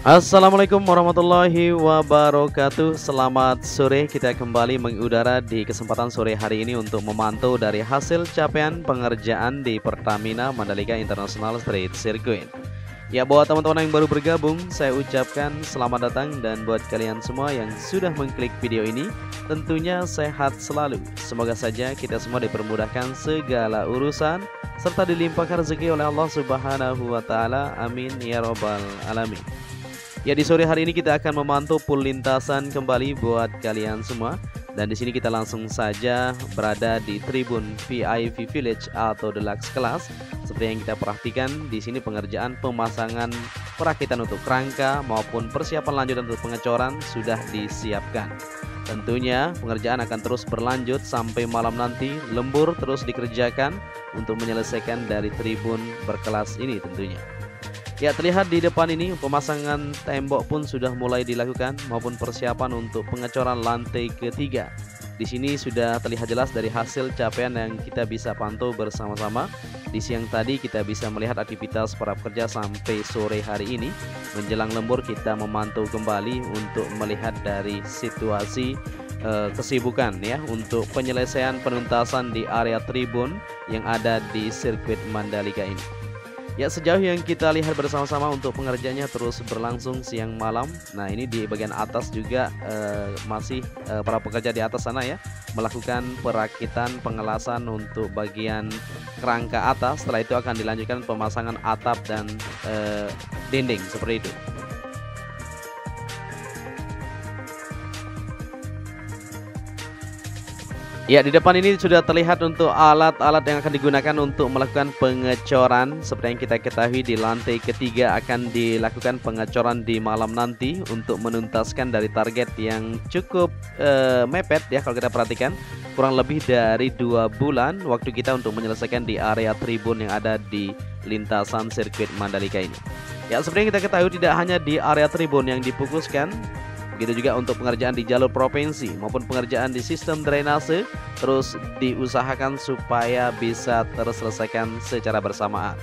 Assalamualaikum warahmatullahi wabarakatuh. Selamat sore, kita kembali mengudara di kesempatan sore hari ini untuk memantau dari hasil capaian pengerjaan di Pertamina Mandalika International Street Circuit. Ya, buat teman-teman yang baru bergabung, saya ucapkan selamat datang, dan buat kalian semua yang sudah mengklik video ini, tentunya sehat selalu. Semoga saja kita semua dipermudahkan segala urusan serta dilimpahkan rezeki oleh Allah Subhanahu wa taala. Amin ya robbal alamin. Ya, di sore hari ini kita akan memantau pool lintasan kembali buat kalian semua. Dan di sini kita langsung saja berada di tribun VIP Village atau Deluxe Class. Seperti yang kita perhatikan, di sini pengerjaan pemasangan perakitan untuk kerangka maupun persiapan lanjutan untuk pengecoran sudah disiapkan. Tentunya pengerjaan akan terus berlanjut sampai malam nanti. Lembur terus dikerjakan untuk menyelesaikan dari tribun berkelas ini tentunya. Ya, terlihat di depan ini pemasangan tembok pun sudah mulai dilakukan maupun persiapan untuk pengecoran lantai ketiga. Di sini sudah terlihat jelas dari hasil capaian yang kita bisa pantau bersama-sama. Di siang tadi kita bisa melihat aktivitas para pekerja sampai sore hari ini. Menjelang lembur kita memantau kembali untuk melihat dari situasi kesibukan ya untuk penyelesaian penuntasan di area tribun yang ada di sirkuit Mandalika ini. Ya, sejauh yang kita lihat bersama-sama untuk pengerjaannya terus berlangsung siang malam. Nah, ini di bagian atas juga masih para pekerja di atas sana ya melakukan perakitan pengelasan untuk bagian kerangka atas. Setelah itu akan dilanjutkan pemasangan atap dan dinding seperti itu. Ya, di depan ini sudah terlihat untuk alat-alat yang akan digunakan untuk melakukan pengecoran. Seperti yang kita ketahui, di lantai ketiga akan dilakukan pengecoran di malam nanti untuk menuntaskan dari target yang cukup mepet ya. Kalau kita perhatikan, kurang lebih dari 2 bulan waktu kita untuk menyelesaikan di area tribun yang ada di lintasan sirkuit Mandalika ini. Ya, seperti yang kita ketahui, tidak hanya di area tribun yang difokuskan, begitu juga untuk pengerjaan di jalur provinsi maupun pengerjaan di sistem drainase terus diusahakan supaya bisa terselesaikan secara bersamaan.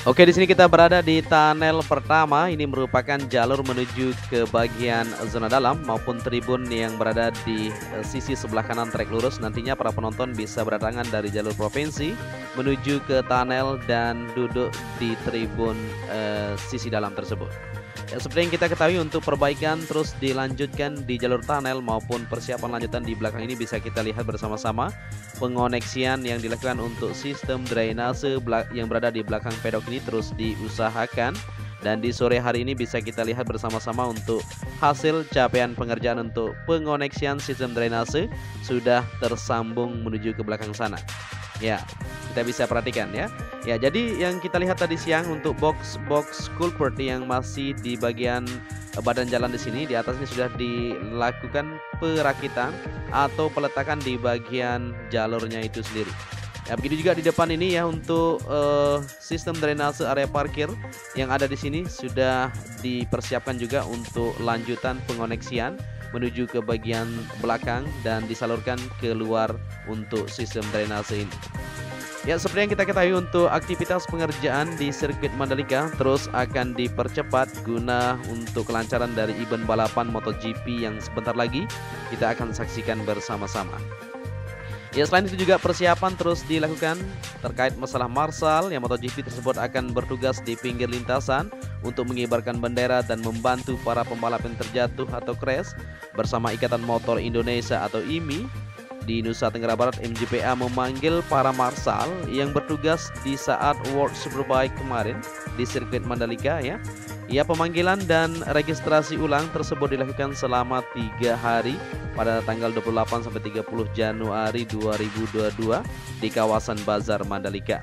Oke, di sini kita berada di tunnel pertama. Ini merupakan jalur menuju ke bagian zona dalam maupun tribun yang berada di sisi sebelah kanan trek lurus. Nantinya para penonton bisa berdatangan dari jalur provinsi menuju ke tunnel dan duduk di tribun sisi dalam tersebut. Ya, seperti yang kita ketahui, untuk perbaikan terus dilanjutkan di jalur tunnel maupun persiapan lanjutan di belakang ini bisa kita lihat bersama-sama. Pengoneksian yang dilakukan untuk sistem drainase yang berada di belakang pedok ini terus diusahakan. Dan di sore hari ini bisa kita lihat bersama-sama untuk hasil capaian pengerjaan untuk pengoneksian sistem drainase sudah tersambung menuju ke belakang sana. Ya, kita bisa perhatikan ya. Ya, jadi yang kita lihat tadi siang untuk box culvert yang masih di bagian badan jalan di sini, di atasnya sudah dilakukan perakitan atau peletakan di bagian jalurnya itu sendiri. Ya, begitu juga di depan ini ya untuk sistem drainase area parkir yang ada di sini sudah dipersiapkan juga untuk lanjutan pengoneksian menuju ke bagian belakang dan disalurkan keluar untuk sistem drainase ini. Ya, seperti yang kita ketahui, untuk aktivitas pengerjaan di sirkuit Mandalika terus akan dipercepat guna untuk kelancaran dari event balapan MotoGP yang sebentar lagi kita akan saksikan bersama-sama. Ya, selain itu juga persiapan terus dilakukan terkait masalah marshal yang MotoGP tersebut akan bertugas di pinggir lintasan untuk mengibarkan bendera dan membantu para pembalap yang terjatuh atau crash bersama Ikatan Motor Indonesia atau IMI. Di Nusa Tenggara Barat, MGPA memanggil para marshal yang bertugas di saat World Superbike kemarin di sirkuit Mandalika ya. Ya, pemanggilan dan registrasi ulang tersebut dilakukan selama 3 hari pada tanggal 28 sampai 30 Januari 2022 di kawasan Bazar Mandalika.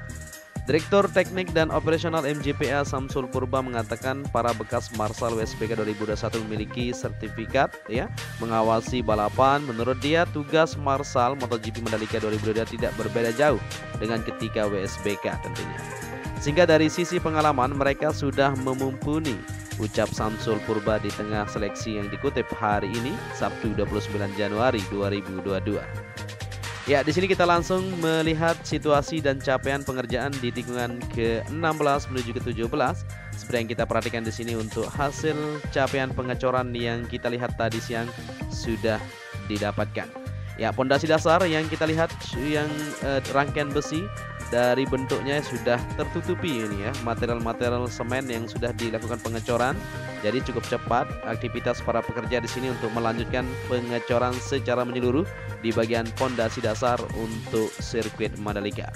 Direktur Teknik dan Operasional MGPA Samsul Purba mengatakan para bekas marshal WSBK 2021 memiliki sertifikat ya mengawasi balapan. Menurut dia, tugas marshal MotoGP Mandalika 2022 tidak berbeda jauh dengan ketika WSBK tentunya. Sehingga dari sisi pengalaman mereka sudah memumpuni ucap Samsul Purba di tengah seleksi yang dikutip hari ini, Sabtu 29 Januari 2022. Ya, di sini kita langsung melihat situasi dan capaian pengerjaan di tikungan ke-16 menuju ke-17. Seperti yang kita perhatikan di sini untuk hasil capaian pengecoran yang kita lihat tadi siang sudah didapatkan. Ya, pondasi dasar yang kita lihat yang rangkaian besi dari bentuknya sudah tertutupi ini ya, material-material semen yang sudah dilakukan pengecoran. Jadi cukup cepat aktivitas para pekerja di sini untuk melanjutkan pengecoran secara menyeluruh di bagian pondasi dasar untuk sirkuit Mandalika.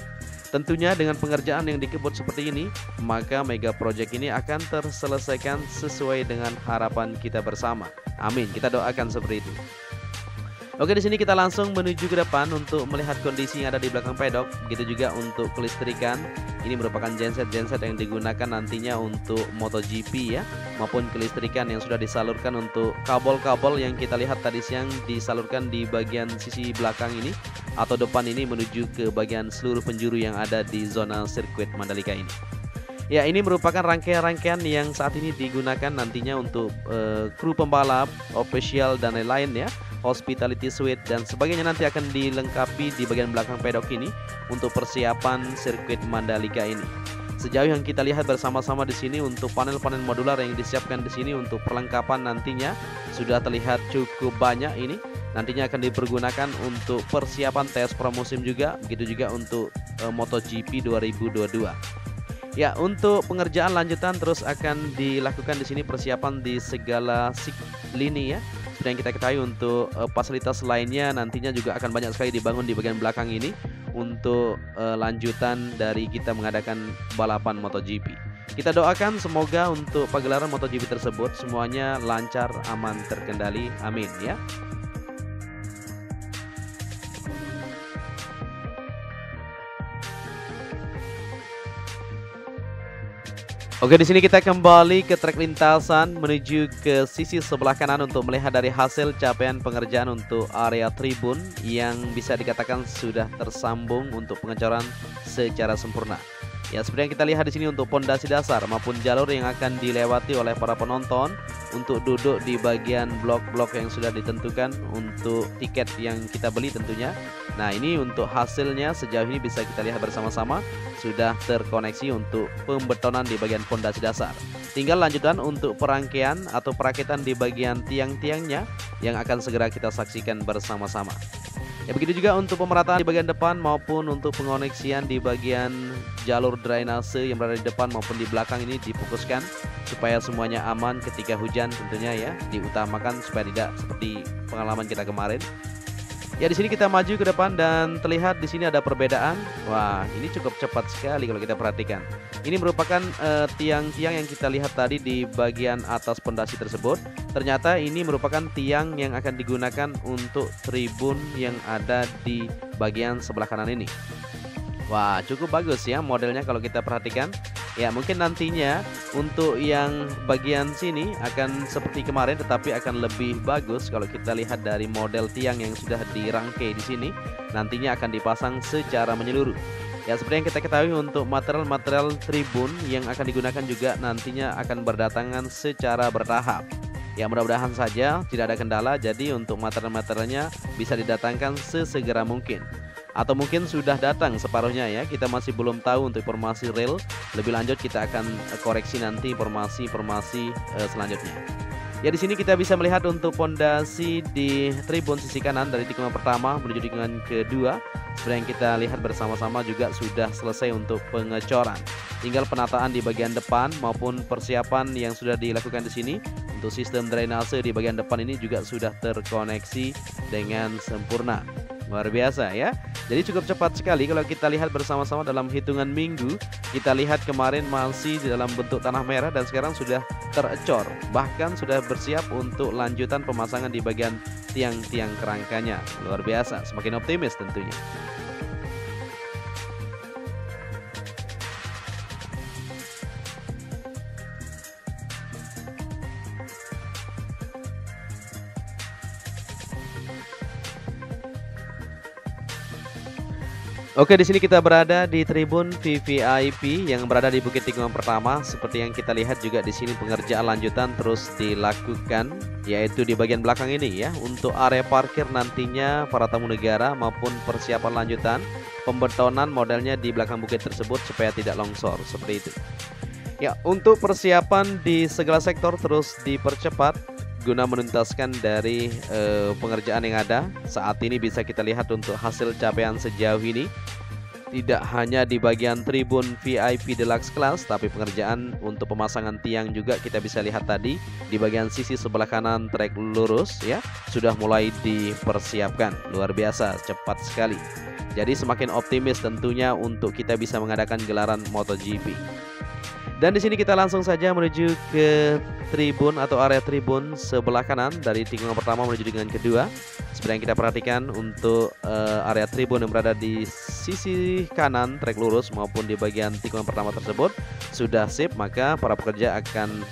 Tentunya dengan pengerjaan yang dikebut seperti ini, maka mega project ini akan terselesaikan sesuai dengan harapan kita bersama. Amin, kita doakan seperti itu. Oke, di sini kita langsung menuju ke depan untuk melihat kondisi yang ada di belakang pedok. Begitu juga untuk kelistrikan. Ini merupakan genset-genset yang digunakan nantinya untuk MotoGP ya, maupun kelistrikan yang sudah disalurkan untuk kabel-kabel yang kita lihat tadi siang disalurkan di bagian sisi belakang ini atau depan ini menuju ke bagian seluruh penjuru yang ada di zona sirkuit Mandalika ini. Ya, ini merupakan rangkaian-rangkaian yang saat ini digunakan nantinya untuk kru pembalap, official dan lain-lain ya, hospitality suite dan sebagainya nanti akan dilengkapi di bagian belakang pedok ini untuk persiapan sirkuit Mandalika ini. Sejauh yang kita lihat bersama-sama di sini untuk panel-panel modular yang disiapkan di sini untuk perlengkapan nantinya sudah terlihat cukup banyak ini. Nantinya akan dipergunakan untuk persiapan tes pramusim juga, begitu juga untuk MotoGP 2022. Ya, untuk pengerjaan lanjutan terus akan dilakukan di sini persiapan di segala lini ya. Seperti yang kita ketahui untuk fasilitas lainnya nantinya juga akan banyak sekali dibangun di bagian belakang ini untuk lanjutan dari kita mengadakan balapan MotoGP. Kita doakan semoga untuk pagelaran MotoGP tersebut semuanya lancar, aman, terkendali. Amin ya. Oke, di sini kita kembali ke trek lintasan menuju ke sisi sebelah kanan untuk melihat dari hasil capaian pengerjaan untuk area tribun yang bisa dikatakan sudah tersambung untuk pengecoran secara sempurna. Ya, seperti yang kita lihat di sini untuk pondasi dasar maupun jalur yang akan dilewati oleh para penonton untuk duduk di bagian blok-blok yang sudah ditentukan untuk tiket yang kita beli tentunya. Nah, ini untuk hasilnya sejauh ini bisa kita lihat bersama-sama sudah terkoneksi untuk pembetonan di bagian pondasi dasar. Tinggal lanjutan untuk perangkaian atau perakitan di bagian tiang-tiangnya yang akan segera kita saksikan bersama-sama. Ya, begitu juga untuk pemerataan di bagian depan maupun untuk pengoneksian di bagian jalur drainase yang berada di depan maupun di belakang ini difokuskan supaya semuanya aman ketika hujan tentunya ya, diutamakan supaya tidak seperti pengalaman kita kemarin. Ya, di sini kita maju ke depan dan terlihat di sini ada perbedaan. Wah, ini cukup cepat sekali kalau kita perhatikan. Ini merupakan tiang-tiang yang kita lihat tadi di bagian atas pondasi tersebut. Ternyata ini merupakan tiang yang akan digunakan untuk tribun yang ada di bagian sebelah kanan ini. Wah, cukup bagus ya modelnya kalau kita perhatikan. Ya, mungkin nantinya untuk yang bagian sini akan seperti kemarin tetapi akan lebih bagus kalau kita lihat dari model tiang yang sudah dirangkai di sini. Nantinya akan dipasang secara menyeluruh. Ya, seperti yang kita ketahui untuk material-material tribun yang akan digunakan juga nantinya akan berdatangan secara bertahap. Ya, mudah-mudahan saja tidak ada kendala, jadi untuk material-materialnya bisa didatangkan sesegera mungkin. Atau mungkin sudah datang separuhnya ya, kita masih belum tahu untuk informasi real. Lebih lanjut kita akan koreksi nanti informasi selanjutnya. Ya, di sini kita bisa melihat untuk pondasi di tribun sisi kanan dari tikungan pertama menuju tikungan kedua. Seperti yang kita lihat bersama-sama juga sudah selesai untuk pengecoran. Tinggal penataan di bagian depan maupun persiapan yang sudah dilakukan di sini untuk sistem drainase di bagian depan ini juga sudah terkoneksi dengan sempurna. Luar biasa ya. Jadi cukup cepat sekali kalau kita lihat bersama-sama dalam hitungan minggu. Kita lihat kemarin masih di dalam bentuk tanah merah dan sekarang sudah terecor. Bahkan sudah bersiap untuk lanjutan pemasangan di bagian tiang-tiang kerangkanya. Luar biasa, semakin optimis tentunya. Oke, di sini kita berada di tribun VVIP yang berada di Bukit Tikungan pertama. Seperti yang kita lihat juga di sini pengerjaan lanjutan terus dilakukan, yaitu di bagian belakang ini ya, untuk area parkir nantinya para tamu negara maupun persiapan lanjutan pembetonan modelnya di belakang bukit tersebut supaya tidak longsor seperti itu. Ya, untuk persiapan di segala sektor terus dipercepat guna menuntaskan dari pengerjaan yang ada. Saat ini bisa kita lihat untuk hasil capaian sejauh ini. Tidak hanya di bagian tribun VIP Deluxe Class, tapi pengerjaan untuk pemasangan tiang juga kita bisa lihat tadi di bagian sisi sebelah kanan trek lurus ya, sudah mulai dipersiapkan. Luar biasa, cepat sekali. Jadi semakin optimis tentunya untuk kita bisa mengadakan gelaran MotoGP. Dan di sini kita langsung saja menuju ke tribun atau area tribun sebelah kanan dari tikungan pertama menuju dengan kedua. Seperti yang kita perhatikan untuk area tribun yang berada di sisi kanan trek lurus maupun di bagian tikungan pertama tersebut sudah sip, maka para pekerja akan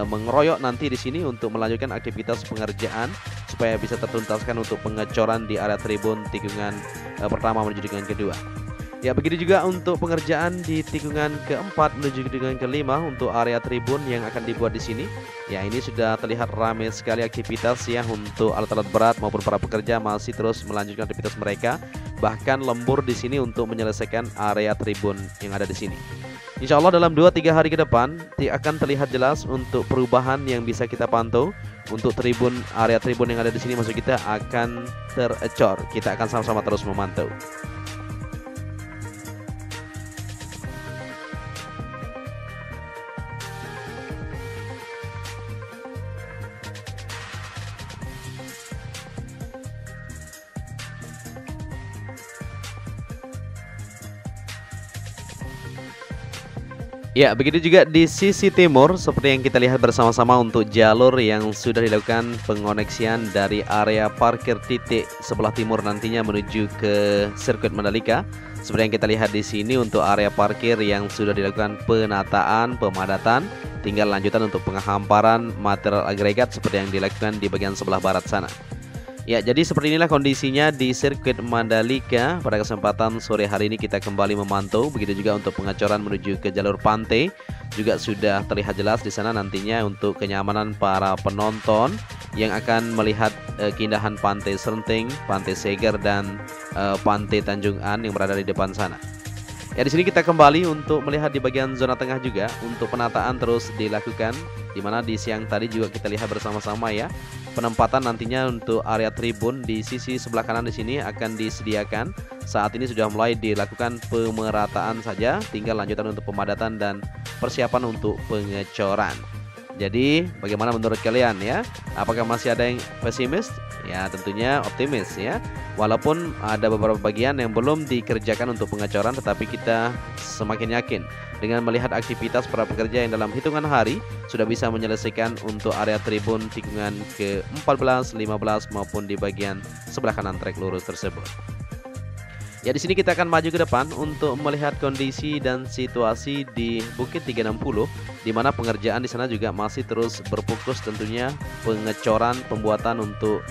mengeroyok nanti di sini untuk melanjutkan aktivitas pengerjaan supaya bisa tertuntaskan untuk pengecoran di area tribun tikungan pertama menuju dengan kedua. Ya, begitu juga untuk pengerjaan di tikungan keempat menuju tikungan kelima untuk area tribun yang akan dibuat di sini. Ya, ini sudah terlihat ramai sekali aktivitas ya, untuk alat-alat berat maupun para pekerja masih terus melanjutkan aktivitas mereka. Bahkan lembur di sini untuk menyelesaikan area tribun yang ada di sini. Insya Allah dalam 2-3 hari ke depan akan terlihat jelas untuk perubahan yang bisa kita pantau untuk tribun, area tribun yang ada di sini maksud kita akan terecor. Kita akan sama-sama terus memantau. Ya, begitu juga di sisi timur seperti yang kita lihat bersama-sama untuk jalur yang sudah dilakukan pengoneksian dari area parkir titik sebelah timur nantinya menuju ke sirkuit Mandalika. Seperti yang kita lihat di sini untuk area parkir yang sudah dilakukan penataan, pemadatan, tinggal lanjutan untuk penghamparan material agregat seperti yang dilakukan di bagian sebelah barat sana. Ya, jadi seperti inilah kondisinya di sirkuit Mandalika. Pada kesempatan sore hari ini kita kembali memantau. Begitu juga untuk pengecoran menuju ke jalur pantai juga sudah terlihat jelas di sana nantinya untuk kenyamanan para penonton yang akan melihat keindahan Pantai Senting, Pantai Seger dan Pantai Tanjung An yang berada di depan sana. Ya, di sini kita kembali untuk melihat di bagian zona tengah juga untuk penataan terus dilakukan, di mana di siang tadi juga kita lihat bersama-sama ya. Penempatan nantinya untuk area tribun di sisi sebelah kanan di sini akan disediakan. Saat ini sudah mulai dilakukan pemerataan saja, tinggal lanjutan untuk pemadatan dan persiapan untuk pengecoran. Jadi bagaimana menurut kalian ya? Apakah masih ada yang pesimis? Ya, tentunya optimis ya. Walaupun ada beberapa bagian yang belum dikerjakan untuk pengecoran, tetapi kita semakin yakin dengan melihat aktivitas para pekerja yang dalam hitungan hari sudah bisa menyelesaikan untuk area tribun tikungan ke-14, 15 maupun di bagian sebelah kanan trek lurus tersebut. Ya, di sini kita akan maju ke depan untuk melihat kondisi dan situasi di Bukit 360, di mana pengerjaan di sana juga masih terus berfokus tentunya pengecoran pembuatan untuk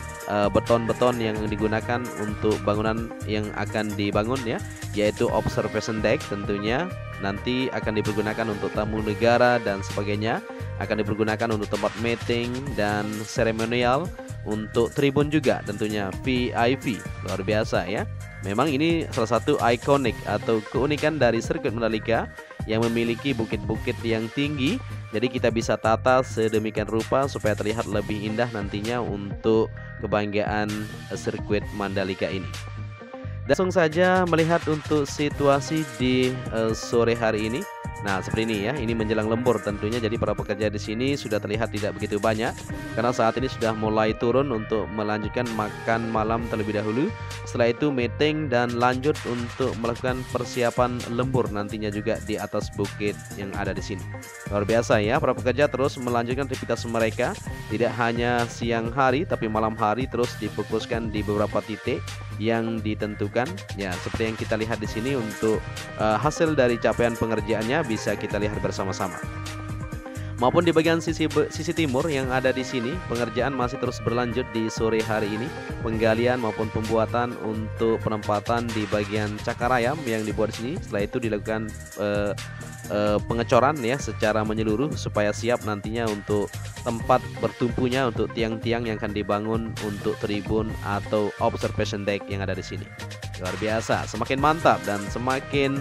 beton-beton yang digunakan untuk bangunan yang akan dibangun ya, yaitu observation deck tentunya nanti akan dipergunakan untuk tamu negara dan sebagainya, akan dipergunakan untuk tempat meeting dan seremonial, untuk tribun juga tentunya VIP. Luar biasa ya. Memang ini salah satu ikonik atau keunikan dari sirkuit Mandalika yang memiliki bukit-bukit yang tinggi. Jadi kita bisa tata sedemikian rupa supaya terlihat lebih indah nantinya untuk kebanggaan sirkuit Mandalika ini. Langsung saja melihat untuk situasi di sore hari ini. Nah, seperti ini ya, ini menjelang lembur tentunya, jadi para pekerja di sini sudah terlihat tidak begitu banyak karena saat ini sudah mulai turun untuk melanjutkan makan malam terlebih dahulu. Setelah itu meeting dan lanjut untuk melakukan persiapan lembur nantinya juga di atas bukit yang ada di sini. Luar biasa ya, para pekerja terus melanjutkan aktivitas mereka tidak hanya siang hari tapi malam hari terus difokuskan di beberapa titik yang ditentukan. Ya, seperti yang kita lihat di sini untuk hasil dari capaian pengerjaannya bisa kita lihat bersama-sama. maupun di bagian sisi timur yang ada di sini. Pengerjaan masih terus berlanjut di sore hari ini, penggalian maupun pembuatan untuk penempatan di bagian cakar ayam yang dibuat di sini. Setelah itu dilakukan pengecoran ya secara menyeluruh supaya siap nantinya untuk tempat bertumpunya untuk tiang-tiang yang akan dibangun untuk tribun atau observation deck yang ada di sini. Luar biasa, semakin mantap dan semakin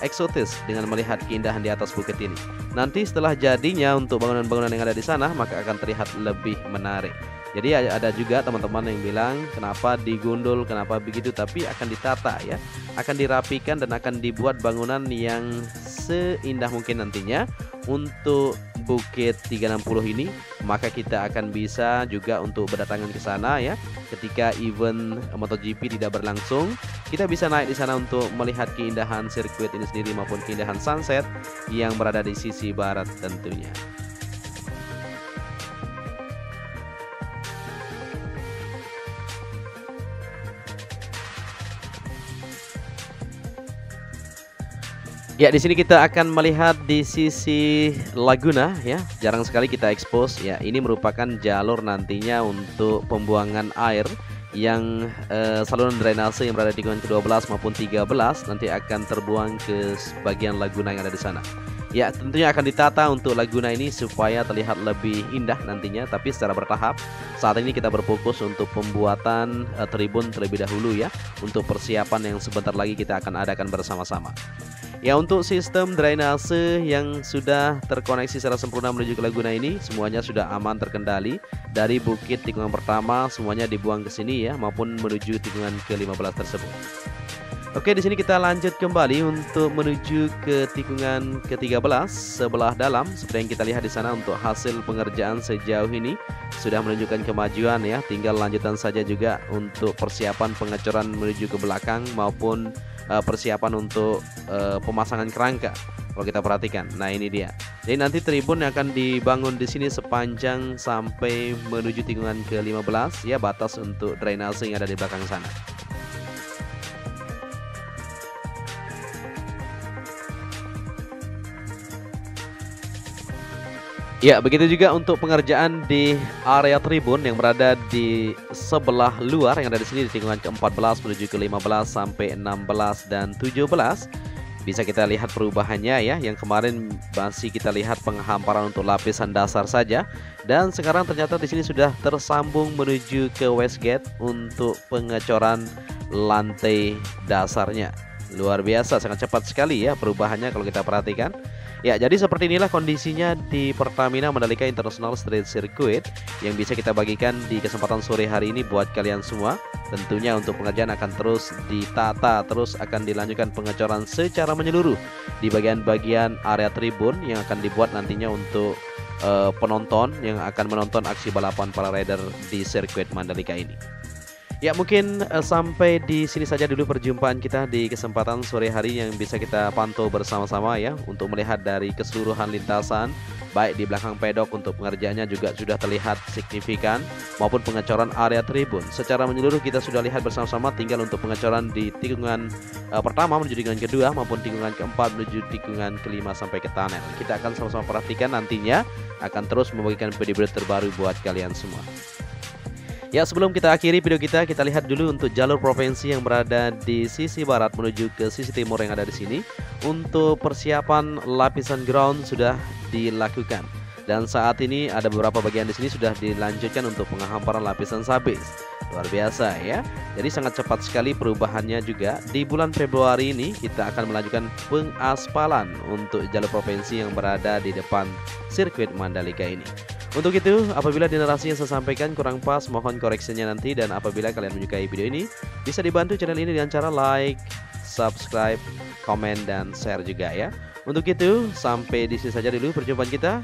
eksotis dengan melihat keindahan di atas bukit ini. Nanti setelah jadinya untuk bangunan-bangunan yang ada di sana, maka akan terlihat lebih menarik. Jadi ada juga teman-teman yang bilang kenapa digundul, kenapa begitu, tapi akan ditata ya, akan dirapikan dan akan dibuat bangunan yang seindah mungkin nantinya untuk Bukit 360 ini. Maka kita akan bisa juga untuk berdatangan ke sana ya, ketika event MotoGP tidak berlangsung, kita bisa naik di sana untuk melihat keindahan sirkuit ini sendiri maupun keindahan sunset yang berada di sisi barat tentunya. Ya, di sini kita akan melihat di sisi Laguna ya. Jarang sekali kita expose ya. Ini merupakan jalur nantinya untuk pembuangan air yang saluran drainase yang berada di tikungan ke-12 maupun 13 nanti akan terbuang ke bagian Laguna yang ada di sana. Ya, tentunya akan ditata untuk Laguna ini supaya terlihat lebih indah nantinya, tapi secara bertahap. Saat ini kita berfokus untuk pembuatan tribun terlebih dahulu ya, untuk persiapan yang sebentar lagi kita akan adakan bersama-sama. Ya, untuk sistem drainase yang sudah terkoneksi secara sempurna menuju ke Laguna ini semuanya sudah aman terkendali. Dari bukit tikungan pertama semuanya dibuang ke sini ya, maupun menuju tikungan ke-15 tersebut. Oke, di sini kita lanjut kembali untuk menuju ke tikungan ke-13 sebelah dalam. Seperti yang kita lihat di sana untuk hasil pengerjaan sejauh ini sudah menunjukkan kemajuan ya. Tinggal lanjutan saja juga untuk persiapan pengecoran menuju ke belakang maupun persiapan untuk pemasangan kerangka. Kalau kita perhatikan, nah ini dia. Jadi nanti tribun yang akan dibangun di sini sepanjang sampai menuju tikungan ke-15 ya, batas untuk drainase yang ada di belakang sana. Ya, begitu juga untuk pengerjaan di area tribun yang berada di sebelah luar yang ada di sini di tikungan ke-14 menuju ke-15 sampai 16 dan 17. Bisa kita lihat perubahannya ya. Yang kemarin masih kita lihat penghamparan untuk lapisan dasar saja, dan sekarang ternyata di sini sudah tersambung menuju ke Westgate untuk pengecoran lantai dasarnya. Luar biasa, sangat cepat sekali ya perubahannya kalau kita perhatikan. Ya, jadi seperti inilah kondisinya di Pertamina Mandalika International Street Circuit yang bisa kita bagikan di kesempatan sore hari ini buat kalian semua. Tentunya untuk pengerjaan akan terus ditata, terus akan dilanjutkan pengecoran secara menyeluruh di bagian-bagian area tribun yang akan dibuat nantinya untuk penonton yang akan menonton aksi balapan para rider di sirkuit Mandalika ini. Ya, mungkin sampai di sini saja dulu perjumpaan kita di kesempatan sore hari yang bisa kita pantau bersama-sama ya, untuk melihat dari keseluruhan lintasan baik di belakang pedok untuk pengerjaannya juga sudah terlihat signifikan, maupun pengecoran area tribun secara menyeluruh kita sudah lihat bersama-sama. Tinggal untuk pengecoran di tikungan pertama menuju tikungan kedua maupun tikungan keempat menuju tikungan kelima sampai ke tunnel. Kita akan sama-sama perhatikan, nantinya akan terus membagikan video-video terbaru buat kalian semua. Ya, sebelum kita akhiri video kita lihat dulu untuk jalur provinsi yang berada di sisi barat menuju ke sisi timur yang ada di sini. Untuk persiapan lapisan ground sudah dilakukan, dan saat ini ada beberapa bagian di sini sudah dilanjutkan untuk penghamparan lapisan sabis. Luar biasa ya. Jadi sangat cepat sekali perubahannya juga. Di bulan Februari ini kita akan melanjutkan pengaspalan untuk jalur provinsi yang berada di depan sirkuit Mandalika ini. Untuk itu, apabila di narasi yang saya sampaikan kurang pas, mohon koreksinya nanti. Dan apabila kalian menyukai video ini, bisa dibantu channel ini dengan cara like, subscribe, komen, dan share juga ya. Untuk itu, sampai di sini saja dulu perjumpaan kita.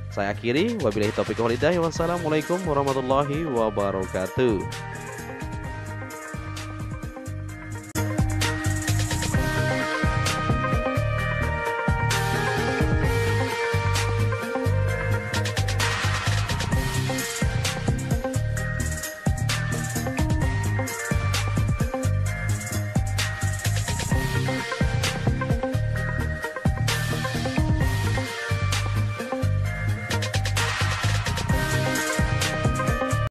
Saya akhiri, wabillahi taufiq wal hidayah. Wassalamualaikum warahmatullahi wabarakatuh.